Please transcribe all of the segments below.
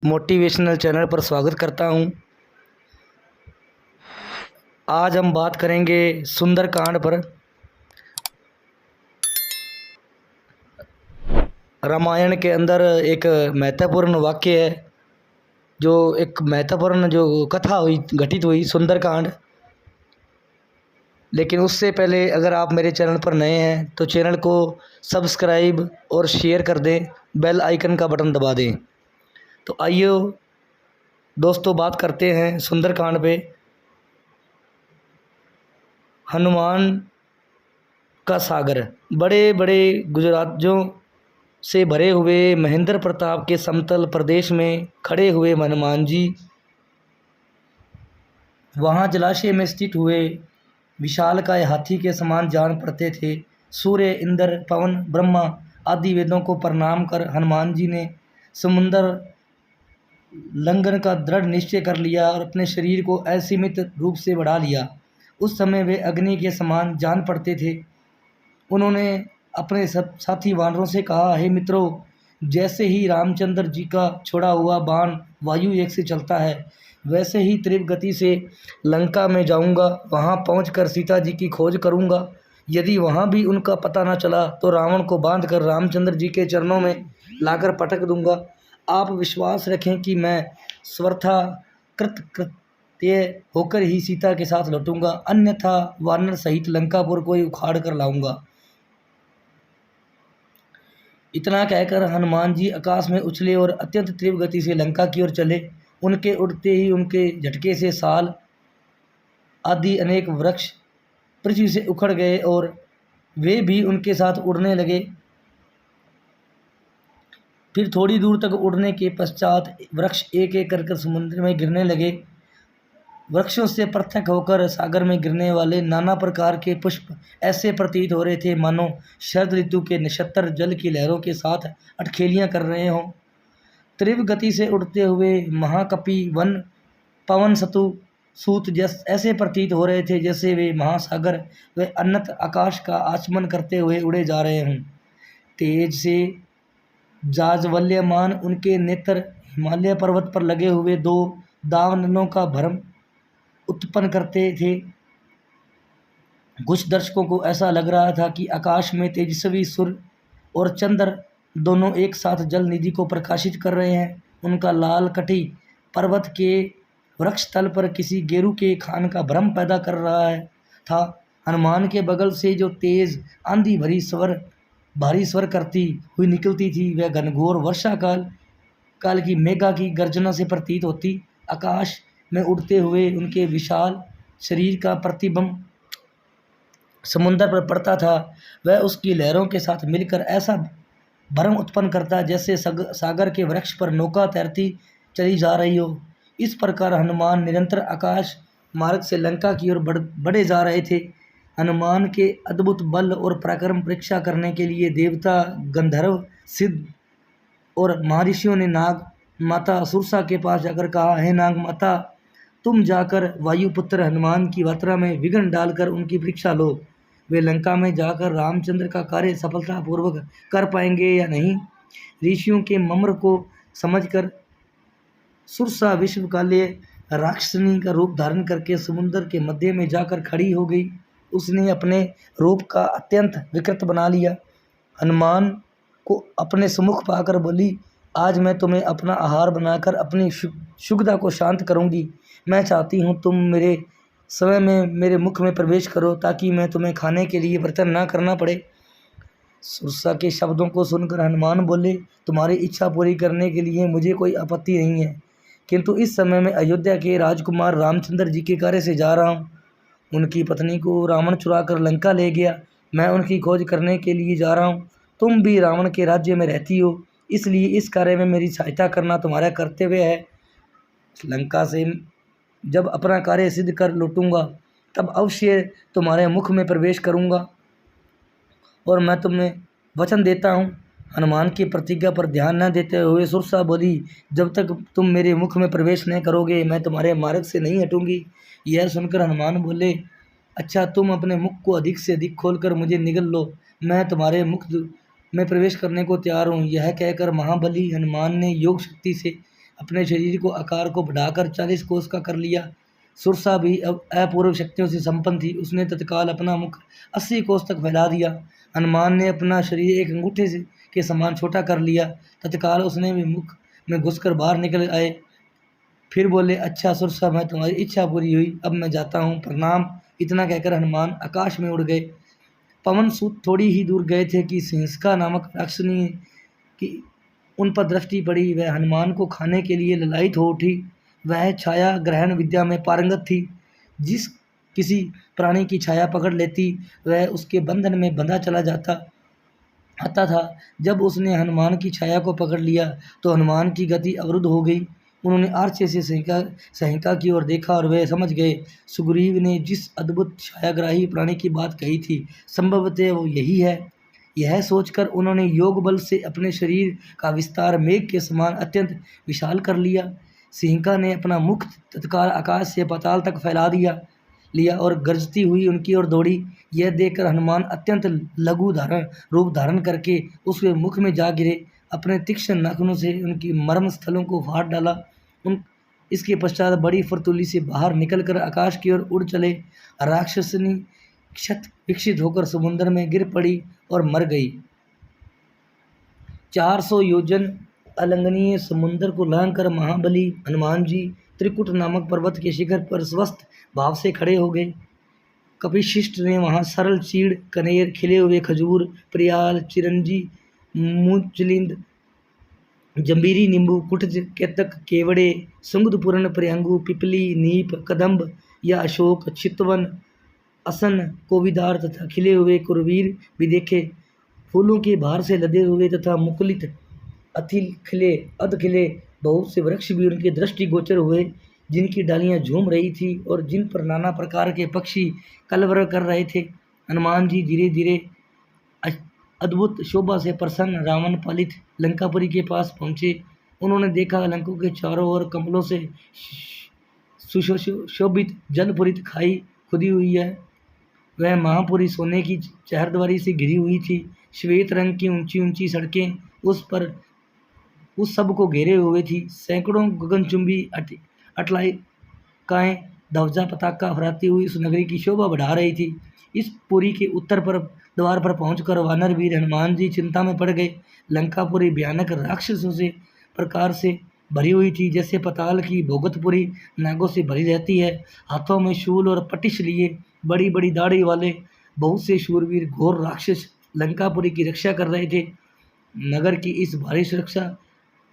Motivational channel पर स्वागत करता हूं। आज हम बात करेंगे सुंदरकांड पर। रामायण के अंदर एक महत्वपूर्ण वाक्य है, जो एक महत्वपूर्ण जो कथा हुई घटित हुई सुंदरकांड। लेकिन उससे पहले अगर आप मेरे चैनल पर नए हैं तो चैनल को सब्सक्राइब और शेयर कर दें, बेल आइकन का बटन दबा दें। तो आइए दोस्तों बात करते हैं सुंदरकांड पे। हनुमान का सागर। बड़े बड़े गुजरातों से भरे हुए महेंद्र प्रताप के समतल प्रदेश में खड़े हुए हनुमान जी वहाँ जलाशय में स्थित हुए विशालकाय हाथी के समान जान पड़ते थे। सूर्य, इंद्र, पवन, ब्रह्मा आदि वेदों को प्रणाम कर हनुमान जी ने समुंदर लंघन का दृढ़ निश्चय कर लिया और अपने शरीर को असीमित रूप से बढ़ा लिया। उस समय वे अग्नि के समान जान पड़ते थे। उन्होंने अपने सब साथी वानरों से कहा, हे मित्रों, जैसे ही रामचंद्र जी का छोड़ा हुआ बाण वायु वेग से चलता है, वैसे ही तीव्र गति से लंका में जाऊंगा। वहां पहुंचकर सीता जी की खोज करूंगा। यदि वहां भी उनका पता न चला तो रावण को बांधकर रामचंद्र जी के चरणों में लाकर पटक दूंगा। आप विश्वास रखें कि मैं स्वतः कृतकृत्य होकर ही सीता के साथ लौटूंगा, अन्यथा वानर सहित लंकापुर को ही उखाड़ कर लाऊंगा। इतना कहकर हनुमान जी आकाश में उछले और अत्यंत तीव्र गति से लंका की ओर चले। उनके उड़ते ही उनके झटके से साल आदि अनेक वृक्ष पृथ्वी से उखड़ गए और वे भी उनके साथ उड़ने लगे। फिर थोड़ी दूर तक उड़ने के पश्चात वृक्ष एक एक कर समुद्र में गिरने लगे। वृक्षों से पृथक होकर सागर में गिरने वाले नाना प्रकार के पुष्प ऐसे प्रतीत हो रहे थे मानो शरद ऋतु के नक्षत्र जल की लहरों के साथ अटखेलियाँ कर रहे हों। तीव्र गति से उड़ते हुए महाकपि वन पवन सतु सूत ऐसे प्रतीत हो रहे थे जैसे वे महासागर व अनंत आकाश का आचमन करते हुए उड़े जा रहे हों। तेज से जाज्वल्यमान उनके नेत्र हिमालय पर्वत पर लगे हुए दो दावानलों का भ्रम उत्पन्न करते थे। कुछ दर्शकों को ऐसा लग रहा था कि आकाश में तेजस्वी सूर्य और चंद्र दोनों एक साथ जल निधि को प्रकाशित कर रहे हैं। उनका लाल कटी पर्वत के वृक्ष तल पर किसी गेरू के खान का भ्रम पैदा कर रहा है था। हनुमान के बगल से जो तेज आंधी भारी स्वर करती हुई निकलती थी, वह घनघोर वर्षा काल की मेघा की गर्जना से प्रतीत होती। आकाश में उड़ते हुए उनके विशाल शरीर का प्रतिबिंब समुद्र पर पड़ता था। वह उसकी लहरों के साथ मिलकर ऐसा भ्रम उत्पन्न करता जैसे सागर के वृक्ष पर नौका तैरती चली जा रही हो। इस प्रकार हनुमान निरंतर आकाश मार्ग से लंका की ओर बढ़े जा रहे थे। हनुमान के अद्भुत बल और पराक्रम परीक्षा करने के लिए देवता, गंधर्व, सिद्ध और महर्षियों ने नाग माता सुरसा के पास जाकर कहा, हे नाग माता, तुम जाकर वायुपुत्र हनुमान की यात्रा में विघ्न डालकर उनकी परीक्षा लो। वे लंका में जाकर रामचंद्र का कार्य सफलतापूर्वक कर पाएंगे या नहीं। ऋषियों के मम्र को समझकर सुरसा विश्वकालीय राक्षसनी का रूप धारण करके समुद्र के मध्य में जाकर खड़ी हो गई। उसने अपने रूप का अत्यंत विकृत बना लिया। हनुमान को अपने सम्मुख पाकर बोली, आज मैं तुम्हें अपना आहार बनाकर अपनी क्षुधा को शांत करूंगी। मैं चाहती हूँ तुम मेरे समय में मेरे मुख में प्रवेश करो ताकि मैं तुम्हें खाने के लिए बर्तन ना करना पड़े। सुरसा के शब्दों को सुनकर हनुमान बोले, तुम्हारी इच्छा पूरी करने के लिए मुझे कोई आपत्ति नहीं है, किंतु इस समय मैं अयोध्या के राजकुमार रामचंद्र जी के कार्य से जा रहा हूँ। उनकी पत्नी को रावण चुरा कर लंका ले गया। मैं उनकी खोज करने के लिए जा रहा हूँ। तुम भी रावण के राज्य में रहती हो, इसलिए इस कार्य में मेरी सहायता करना तुम्हारा कर्तव्य है। लंका से जब अपना कार्य सिद्ध कर लौटूंगा तब अवश्य तुम्हारे मुख में प्रवेश करूंगा और मैं तुम्हें वचन देता हूँ। हनुमान की प्रतिज्ञा पर ध्यान न देते हुए सुरसा बोली, जब तक तुम मेरे मुख में प्रवेश नहीं करोगे मैं तुम्हारे मार्ग से नहीं हटूंगी। यह सुनकर हनुमान बोले, अच्छा, तुम अपने मुख को अधिक से अधिक खोलकर मुझे निगल लो, मैं तुम्हारे मुख में प्रवेश करने को तैयार हूँ। यह कहकर महाबली हनुमान ने योग शक्ति से अपने शरीर को आकार को बढ़ाकर 40 कोस का कर लिया। सुरसा भी अब अपूर्व शक्तियों से संपन्न थी। उसने तत्काल अपना मुख 80 कोस तक फैला दिया। हनुमान ने अपना शरीर एक अंगूठे से के समान छोटा कर लिया। तत्काल उसने भी मुख में घुसकर बाहर निकल आए। फिर बोले, अच्छा सुरसा, मैं तुम्हारी इच्छा पूरी हुई, अब मैं जाता हूँ, प्रणाम। इतना कहकर हनुमान आकाश में उड़ गए। पवन सूत थोड़ी ही दूर गए थे कि सिंहस्का नामक राक्षसनी की उन पर दृष्टि पड़ी। वह हनुमान को खाने के लिए ललायित हो उठी। वह छाया ग्रहण विद्या में पारंगत थी। जिस किसी प्राणी की छाया पकड़ लेती वह उसके बंधन में बंधा चला आता था। जब उसने हनुमान की छाया को पकड़ लिया तो हनुमान की गति अवरुद्ध हो गई। उन्होंने आर्चे से सहिका की ओर देखा और वे समझ गए सुग्रीव ने जिस अद्भुत छायाग्राही प्राणी की बात कही थी संभवतः वो यही है। यह सोचकर उन्होंने योग बल से अपने शरीर का विस्तार मेघ के समान अत्यंत विशाल कर लिया। सिंहिका ने अपना मुख तत्काल आकाश से पाताल तक फैला लिया और गरजती हुई उनकी ओर दौड़ी। यह देखकर हनुमान अत्यंत लघु रूप धारण करके उसके मुख में जा गिरे। अपने तीक्ष्ण नाखूनों से उनकी मर्म स्थलों को फाड़ डाला। इसके पश्चात बड़ी फुर्तीली से बाहर निकलकर आकाश की ओर उड़ चले। राक्षसनी क्षत विकसित होकर समुद्र में गिर पड़ी और मर गई। 400 योजन अलंघनीय समुद्र को लांघकर महाबली हनुमान जी त्रिकुट नामक पर्वत के शिखर पर स्वस्थ भाव से खड़े हो गए। कपिशिष्ट ने वहाँ सरल चीड़, कनेर, खिले हुए खजूर, प्रियाल, चिरंजी, मूंचलिंद, जंबीरी, नींबू, कुटज, केतक, केवड़े, सुंगधपूर्ण, प्रियंगू, पिपली, नीप, कदम्ब या अशोक, चितवन, असन, कोविदार तथा खिले हुए कुरवीर भी देखे। फूलों के भार से लदे हुए तथा मुकुलित अधखिले बहुत से वृक्ष भी उनके दृष्टिगोचर हुए, जिनकी डालियां झूम रही थी और जिन पर नाना प्रकार के पक्षी कलरव कर रहे थे। हनुमान जी धीरे धीरे अद्भुत शोभा से प्रसन्न रावण पालित लंकापुरी के पास पहुँचे। उन्होंने देखा लंका के चारों ओर कमलों से सुशोभित जलपुरित खाई खुदी हुई है। वह महापुरी सोने की चहरद्वारी से घिरी हुई थी। श्वेत रंग की ऊंची ऊंची सड़कें उस सब को घेरे हुए थी। सैकड़ों गगनचुंबी अट्लाइकाएँ ध्वजा पताका फहराती हुई उस नगरी की शोभा बढ़ा रही थी। इस पुरी के उत्तर पर द्वार पर पहुंचकर वानर वीर हनुमान जी चिंता में पड़ गए। लंकापुरी भयानक राक्षसों से प्रकार से भरी हुई थी, जैसे पताल की भोगतपुरी नागों से भरी रहती है। हाथों में शूल और पटिश लिए बड़ी बड़ी दाढ़ी वाले बहुत से शूरवीर घोर राक्षस लंकापुरी की रक्षा कर रहे थे। नगर की इस भारी सुरक्षा,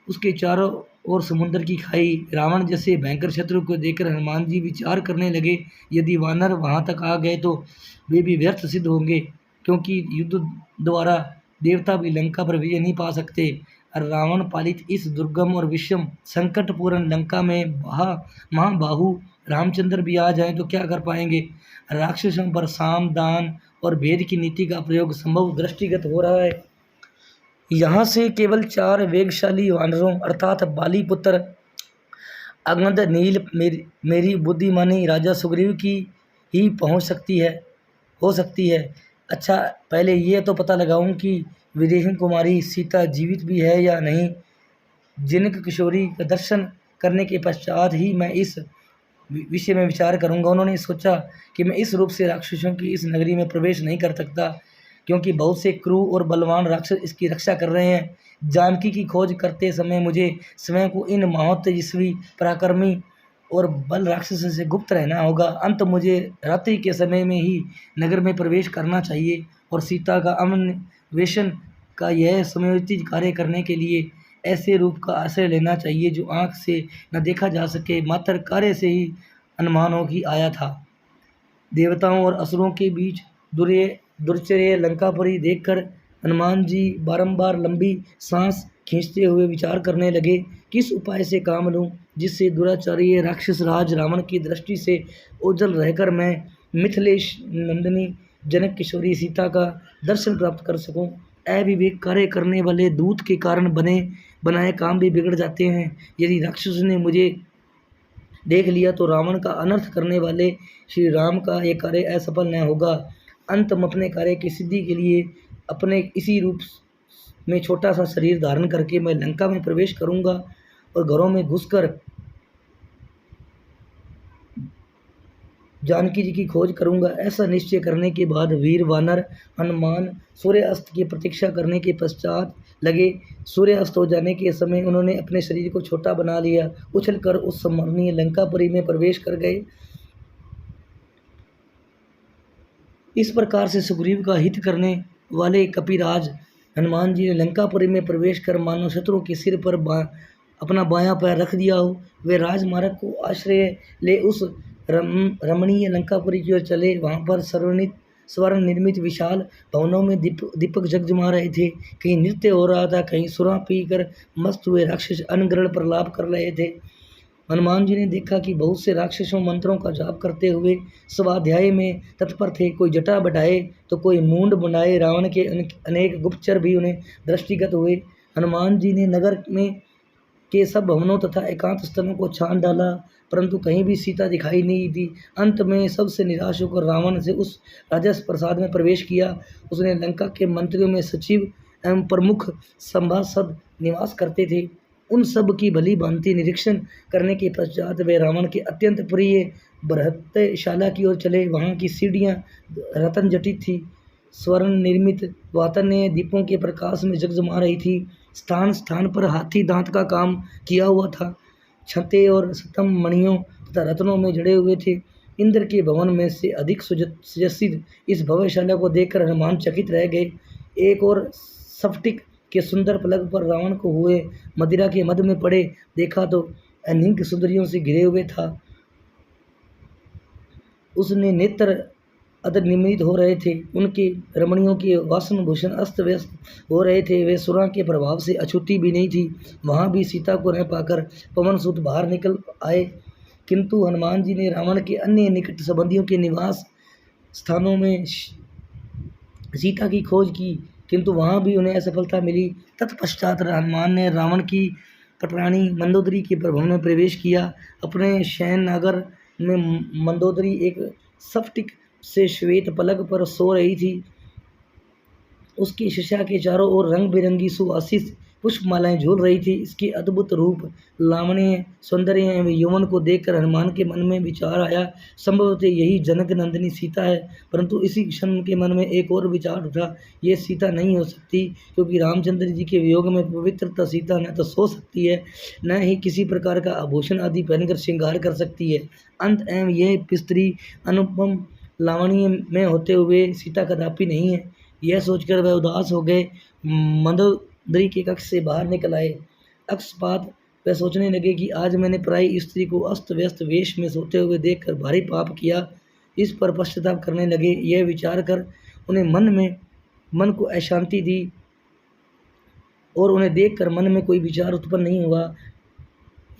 उसके चारों ओर समुद्र की खाई, रावण जैसे भयंकर शत्रु को देखकर हनुमान जी विचार करने लगे, यदि वानर वहां तक आ गए तो वे भी व्यर्थ सिद्ध होंगे, क्योंकि युद्ध द्वारा देवता भी लंका पर विजय नहीं पा सकते। रावण पालित इस दुर्गम और विषम संकटपूर्ण लंका में महाबाहु रामचंद्र भी आ जाएं तो क्या कर पाएंगे। राक्षसों पर साम, दान और भेद की नीति का प्रयोग संभव दृष्टिगत हो रहा है। यहाँ से केवल 4 वेगशाली वानरों अर्थात बाली पुत्र अंगद, नील, मेरी बुद्धिमानी राजा सुग्रीव की ही हो सकती है। अच्छा, पहले ये तो पता लगाऊं कि विदेही कुमारी सीता जीवित भी है या नहीं। जिनक किशोरी का दर्शन करने के पश्चात ही मैं इस विषय में विचार करूंगा। उन्होंने सोचा कि मैं इस रूप से राक्षसों की इस नगरी में प्रवेश नहीं कर सकता, क्योंकि बहुत से क्रूर और बलवान राक्षस इसकी रक्षा कर रहे हैं। जानकी की खोज करते समय मुझे स्वयं को इन महातेजस्वी, पराक्रमी और बल राक्षसों से गुप्त रहना होगा। अंत मुझे रात्रि के समय में ही नगर में प्रवेश करना चाहिए और सीता का अन्वेषण का यह समयोचित कार्य करने के लिए ऐसे रूप का आश्रय लेना चाहिए जो आँख से न देखा जा सके, मात्र कार्य से ही अनुमान हो कि आया था। देवताओं और असुरों के बीच दुर्चर्य लंकापुरी देखकर हनुमान जी बारंबार लंबी सांस खींचते हुए विचार करने लगे, किस उपाय से काम लूं जिससे दुराचारी राक्षस राज रावण की दृष्टि से ओझल रहकर मैं मिथिलेश नंदिनी जनक किशोरी सीता का दर्शन प्राप्त कर सकूं। अविवेक कार्य करने वाले दूत के कारण बनाए काम भी बिगड़ जाते हैं। यदि राक्षस ने मुझे देख लिया तो रावण का अनर्थ करने वाले श्री राम का ये कार्य असफल न होगा। अंतम अपने कार्य की सिद्धि के लिए अपने इसी रूप में छोटा सा शरीर धारण करके मैं लंका में प्रवेश करूंगा और घरों में घुसकर जानकी जी की खोज करूंगा। ऐसा निश्चय करने के बाद वीर वानर हनुमान सूर्य अस्त की प्रतीक्षा करने के पश्चात लगे। सूर्य अस्त हो जाने के समय उन्होंने अपने शरीर को छोटा बना लिया, उछलकर उस सम्माननीय लंकापुरी में प्रवेश कर गए। इस प्रकार से सुग्रीव का हित करने वाले कपिराज हनुमान जी ने लंकापुरी में प्रवेश कर मानो शत्रु के सिर पर अपना बायां पैर रख दिया हो। वे राजमार्ग को आश्रय ले उस रमणीय लंकापुरी की ओर चले। वहां पर स्वर्ण निर्मित विशाल भवनों में दीपक जगजमा रहे थे। कहीं नृत्य हो रहा था, कहीं सुरा पीकर मस्त हुए राक्षस अनग्रहण प्रलाप कर रहे थे। हनुमान जी ने देखा कि बहुत से राक्षसों मंत्रों का जाप करते हुए स्वाध्याय में तत्पर थे। कोई जटा बढ़ाए तो कोई मूंड बनाए। रावण के अनेक गुप्तचर भी उन्हें दृष्टिगत हुए। हनुमान जी ने नगर में के सब भवनों तथा एकांत स्थलों को छान डाला, परंतु कहीं भी सीता दिखाई नहीं दी। अंत में सबसे निराश होकर रावण से उस राजस प्रसाद में प्रवेश किया। उसने लंका के मंत्रियों में सचिव एवं प्रमुख सभासद निवास करते थे। उन सब की भली भांति निरीक्षण करने के पश्चात वे रावण के अत्यंत प्रिय बृहत्शाला की ओर चले। वहाँ की सीढ़ियाँ रत्न जटित थी, स्वर्ण निर्मित वातायनें दीपों के प्रकाश में जगजमा रही थी। स्थान स्थान पर हाथी दांत का काम किया हुआ था। छते और स्तंभ मणियों तथा रत्नों में जड़े हुए थे। इंद्र के भवन में से अधिक सुजसित इस भव्यशाला को देखकर हनुमान चकित रह गए। एक और स्फटिक के सुंदर पलंग पर रावण को हुए मदिरा के मद में पड़े देखा तो अनेक सुंदरियों से घिरे हुए था। उसने नेत्र अधनिमित हो रहे थे। उनके रमणियों के वासन भूषण अस्त व्यस्त हो रहे थे। वे सुरा के प्रभाव से अछूती भी नहीं थी। वहाँ भी सीता को न पाकर पवन सूत बाहर निकल आए, किंतु हनुमान जी ने रावण के अन्य निकट संबंधियों के निवास स्थानों में सीता की खोज की, किंतु वहाँ भी उन्हें असफलता मिली। तत्पश्चात हनुमान ने रावण की पटरानी मंदोदरी के प्रभव में प्रवेश किया। अपने शयन नगर में मंदोदरी एक स्फटिक से श्वेत पलक पर सो रही थी। उसकी शिशा के चारों ओर रंग बिरंगी सुवासित पुष्पमालाएं झूल रही थी। इसके अद्भुत रूप, लावण्य, सौंदर्य एवं यौवन को देखकर हनुमान के मन में विचार आया, संभवतः यही जनक नंदिनी सीता है। परंतु इसी क्षण उनके मन में एक और विचार उठा, ये सीता नहीं हो सकती, क्योंकि रामचंद्र जी के वियोग में पवित्रता सीता न तो सो सकती है, न ही किसी प्रकार का आभूषण आदि पहनकर श्रृंगार कर सकती है। अंत एवं यह स्त्री अनुपम लावण्य में होते हुए सीता कदापि नहीं है। यह सोचकर वह उदास हो गए। मंदोदरी के कक्ष से बाहर निकल आए। अकस्मात वह सोचने लगे कि आज मैंने पराई स्त्री को अस्त व्यस्त वेश में सोते हुए देखकर भारी पाप किया। इस पर पश्चाताप करने लगे। यह विचार कर उन्हें मन को अशांति दी और उन्हें देखकर मन में कोई विचार उत्पन्न नहीं हुआ।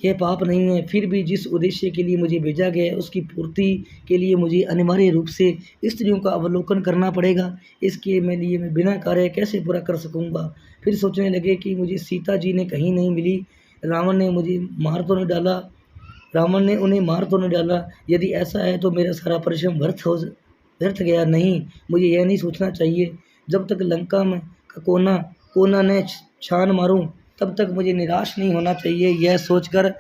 यह पाप नहीं है, फिर भी जिस उद्देश्य के लिए मुझे भेजा गया है उसकी पूर्ति के लिए मुझे अनिवार्य रूप से स्त्रियों का अवलोकन करना पड़ेगा। इसके लिए मैं बिना कार्य कैसे पूरा कर सकूंगा। फिर सोचने लगे कि मुझे सीता जी ने कहीं नहीं मिली। रावण ने उन्हें मार तो नहीं डाला। यदि ऐसा है तो मेरा सारा परिश्रम व्यर्थ गया नहीं। मुझे यह नहीं सोचना चाहिए, जब तक लंका में कोना न छान मारूं तब तक मुझे निराश नहीं होना चाहिए। यह सोचकर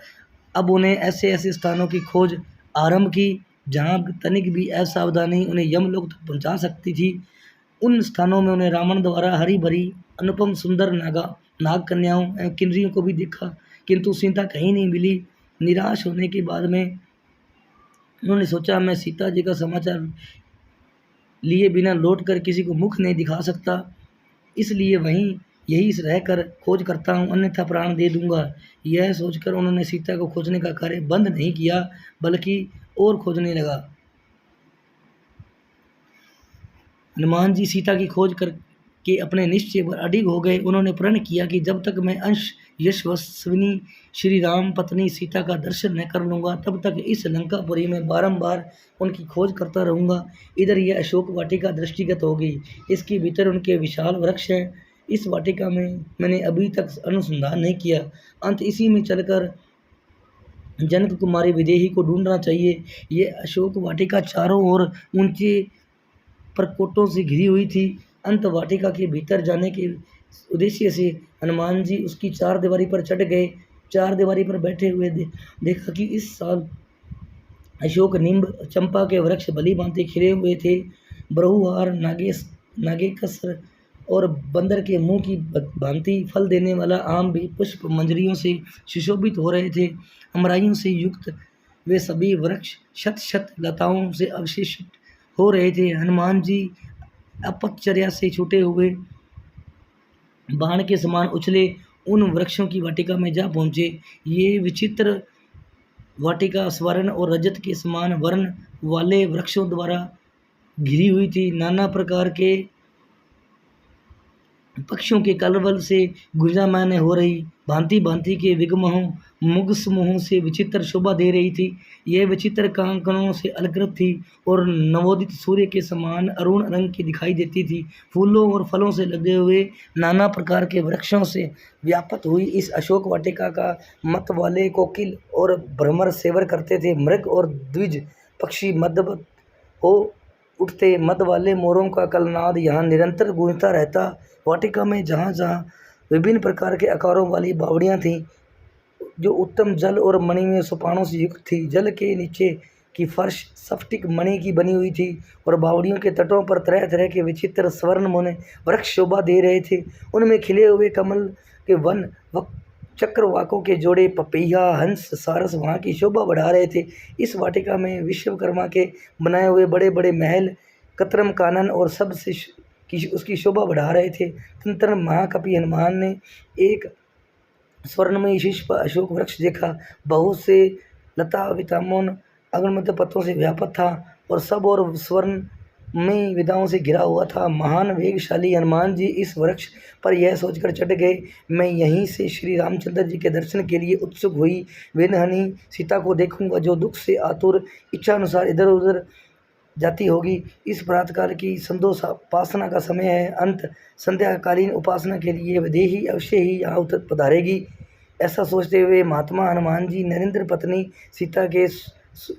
अब उन्हें ऐसे ऐसे स्थानों की खोज आरंभ की जहाँ तनिक भी असावधानी उन्हें यमलोक तक पहुँचा सकती थी। उन स्थानों में उन्हें रावण द्वारा हरी भरी अनुपम सुंदर नाग कन्याओं एवं किन्नरियों को भी देखा, किंतु सीता कहीं नहीं मिली। निराश होने के बाद में उन्होंने सोचा, मैं सीता जी का समाचार लिए बिना लौट कर किसी को मुख नहीं दिखा सकता, इसलिए यही रहकर खोज करता हूँ, अन्यथा प्राण दे दूंगा। यह सोचकर उन्होंने सीता को खोजने का कार्य बंद नहीं किया, बल्कि और खोजने लगा। हनुमान जी सीता की खोज करके अपने निश्चय पर अडिग हो गए। उन्होंने प्रण किया कि जब तक मैं अंश यशस्विनी श्री राम पत्नी सीता का दर्शन न कर लूँगा, तब तक इस लंकापुरी में बारंबार उनकी खोज करता रहूँगा। इधर यह अशोक वाटिका दृष्टिगत हो गई। इसके भीतर उनके विशाल वृक्ष हैं। इस वाटिका में मैंने अभी तक अनुसंधान नहीं किया। अंत इसी में चलकर जनक कुमारी विदेही को ढूंढना चाहिए। ये अशोक वाटिका चारों ओर ऊंचे परकोटों से घिरी हुई थी। अंत वाटिका के भीतर जाने के उद्देश्य से हनुमान जी उसकी चार दीवारी पर चढ़ गए। चारदीवारी पर बैठे हुए देखा कि इस साल अशोक, नींब, चंपा के वृक्ष भली भांति खिले हुए थे। बहुहार, नागेकसर और बंदर के मुंह की भांति फल देने वाला आम भी पुष्प मंजरियों से सुशोभित हो रहे थे। अमराइयों से युक्त वे सभी वृक्ष शत शत लताओं से अवशेषित हो रहे थे। हनुमान जी अपचर्या से छूटे हुए बाण के समान उछले उन वृक्षों की वाटिका में जा पहुँचे। ये विचित्र वाटिका स्वर्ण और रजत के समान वर्ण वाले वृक्षों द्वारा घिरी हुई थी। नाना प्रकार के पक्षियों के कलरव से गुंजायमान हो रही, भांति भांति के विगमहों मुग समूहों से विचित्र शोभा दे रही थी। यह विचित्र कांकनों से अलकृत थी और नवोदित सूर्य के समान अरुण रंग की दिखाई देती थी। फूलों और फलों से लगे हुए नाना प्रकार के वृक्षों से व्याप्त हुई इस अशोक वाटिका का मत वाले कोकिल और भ्रमर सेवर करते थे। मृग और द्विज पक्षी मदमस्त हो उठते। मद वाले मोरों का कलनाद यहाँ निरंतर गूंजता रहता। वाटिका में जहाँ जहाँ विभिन्न प्रकार के आकारों वाली बावड़ियाँ थीं, जो उत्तम जल और मणिमय सोपानों से युक्त थी। जल के नीचे की फर्श स्फटिक मणि की बनी हुई थी और बावड़ियों के तटों पर तरह तरह के विचित्र स्वर्णमुने वृक्ष शोभा दे रहे थे। उनमें खिले हुए कमल के वन व चक्रवाकों के जोड़े, पपैया, हंस, सारस वहाँ की शोभा बढ़ा रहे थे। इस वाटिका में विश्वकर्मा के बनाए हुए बड़े बड़े महल, कतरम कानन और सब से उसकी शोभा बढ़ा रहे थे। तंत्र महाकपि हनुमान ने एक स्वर्णमयी शीर्ष पर अशोक वृक्ष देखा। बहुत से लता वितामोन अगणित पत्तों से व्यापक था और सब और स्वर्ण में विधाओं से घिरा हुआ था। महान वेगशाली हनुमान जी इस वृक्ष पर यह सोचकर चढ़ गए, मैं यहीं से श्री रामचंद्र जी के दर्शन के लिए उत्सुक हुई। वेदहनी सीता को देखूंगा, जो दुख से आतुर इच्छा अनुसार इधर उधर जाती होगी। इस प्रातःकाल की संध्योपासना का समय है। अंत संध्याकालीन उपासना के लिए वैदेही अवश्य ही यहाँ पधारेगी। ऐसा सोचते हुए महात्मा हनुमान जी नरेंद्र पत्नी सीता के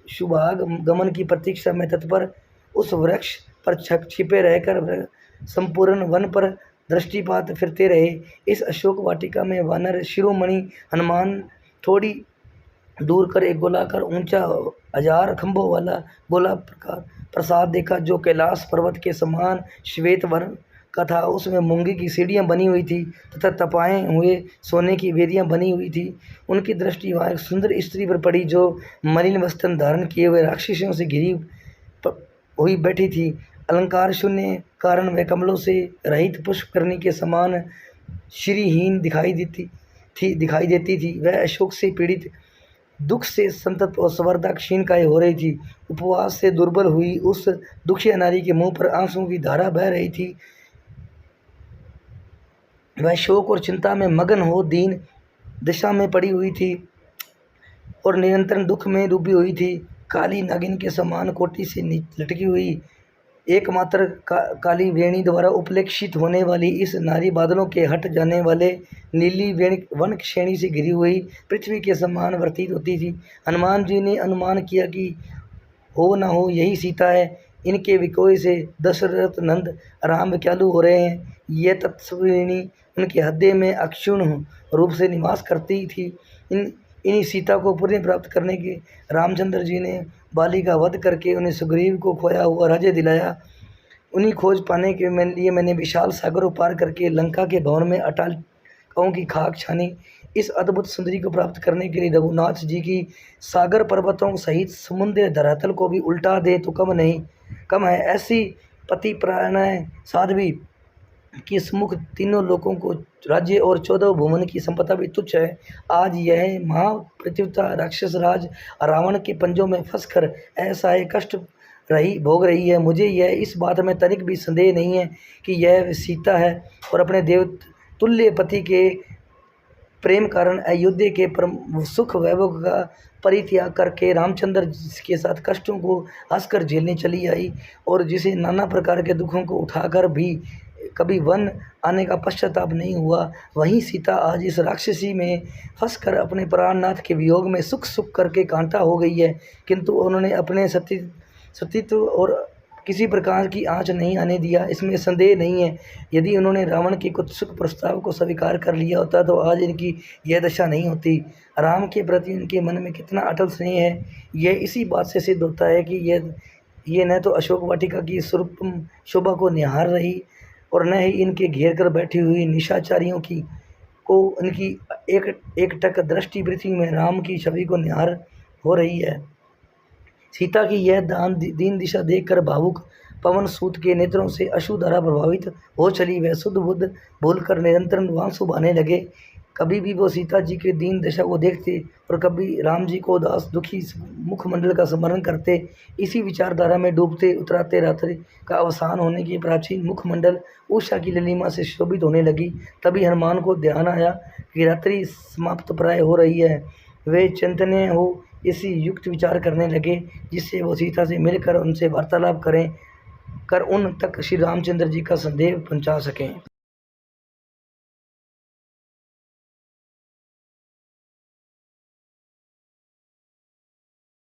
शुभागमन की प्रतीक्षा में तत्पर उस वृक्ष पर छिपे रहकर संपूर्ण वन पर दृष्टिपात फिरते रहे। इस अशोक वाटिका में वानर शिरोमणि हनुमान थोड़ी दूर कर एक गोलाकार ऊंचा 1000 खंभों वाला गोला प्रसाद देखा, जो कैलाश पर्वत के समान श्वेत वर्ण का था। उसमें मूंगे की सीढ़ियाँ बनी हुई थी तथा तपाए हुए सोने की वेदियाँ बनी हुई थी। उनकी दृष्टि वहाँ एक सुंदर स्त्री पर पड़ी, जो मलिन वस्त्र धारण किए हुए राक्षसियों से घिरी हुई बैठी थी। अलंकार शून्य कारण वह कमलों से रहित पुष्पकर्णी के समान श्रीहीन दिखाई देती थी। वह अशोक से पीड़ित, दुख से संतप्त और संवर्धा क्षीणकाय हो रही थी। उपवास से दुर्बल हुई उस दुखिया नारी के मुंह पर आंसुओं की धारा बह रही थी। वह शोक और चिंता में मगन हो दीन दशा में पड़ी हुई थी और निरंतर दुख में डूबी हुई थी। काली नागिन के समान कोटि से लटकी हुई एकमात्र काली वेणी द्वारा उपलेक्षित होने वाली इस नारी बादलों के हट जाने वाले नीली वन श्रेणी से घिरी हुई पृथ्वी के समान वर्तित होती थी। हनुमान जी ने अनुमान किया कि हो न हो यही सीता है। इनके विकोय से दशरथ नंद राम व्याकुल हो रहे हैं। यह तत्स्विनी उनके हृदय में अक्षुण्ण रूप से निवास करती थी। इन्हीं सीता को पुण्य प्राप्त करने के रामचंद्र जी ने बाली का वध करके उन्हें सुग्रीव को खोया हुआ राज्य दिलाया। उन्हीं खोज पाने के लिए मैंने विशाल सागर पार करके लंका के भवन में अटालिकाओं की खाक छानी। इस अद्भुत सुंदरी को प्राप्त करने के लिए रघुनाथ जी की सागर पर्वतों सहित समुद्र धरातल को भी उल्टा दे तो कम है। ऐसी पतिप्रायण साध्वी कि सम्मुख तीनों लोकों को राज्य और 14 भुवन की संपदा भी तुच्छ है। आज यह महापतिव्रता राक्षस राज रावण के पंजों में फंसकर ऐसा ही कष्ट भोग रही है। मुझे यह इस बात में तनिक भी संदेह नहीं है कि यह सीता है और अपने देव तुल्य पति के प्रेम कारण अयोध्या के परम सुख वैभव का परित्याग करके रामचंद्र के साथ कष्टों को हंसकर झेलने चली आई और जिसे नाना प्रकार के दुखों को उठाकर भी कभी वन आने का पश्चाताप नहीं हुआ, वहीं सीता आज इस राक्षसी में फंसकर अपने प्राणनाथ के वियोग में सुख करके कांटा हो गई है। किंतु उन्होंने अपने सतीत्व और किसी प्रकार की आँच नहीं आने दिया, इसमें संदेह नहीं है। यदि उन्होंने रावण के कुत्सित प्रस्ताव को स्वीकार कर लिया होता तो आज इनकी यह दशा नहीं होती। राम के प्रति उनके मन में कितना अटल स्नेह है, यह इसी बात से सिद्ध होता है कि ये न तो अशोक वाटिका की सुरपम शोभा को निहार रही और न ही इनके घेर कर बैठी हुई निशाचारियों की को उनकी एकटक दृष्टि पृथ्वी में राम की छवि को निहार हो रही है। सीता की यह दीन दिशा देखकर भावुक पवन सूत के नेत्रों से अश्रुधारा प्रभावित हो चली। वह शुद्ध बुद्ध भूलकर निरंतर आंसू बहाने लगे। कभी भी वो सीता जी के दीन दशा को देखते और कभी राम जी को उदास दुखी मुखमंडल का स्मरण करते। इसी विचारधारा में डूबते उतराते रात्रि का अवसान होने की प्राचीन मुखमंडल उषा की ललिमा से शोभित होने लगी। तभी हनुमान को ध्यान आया कि रात्रि समाप्त प्राय हो रही है। वे चिंतनीय हो इसी युक्त विचार करने लगे जिससे वो सीता से मिलकर उनसे वार्तालाप कर उन तक श्री रामचंद्र जी का संदेश पहुंचा सकें।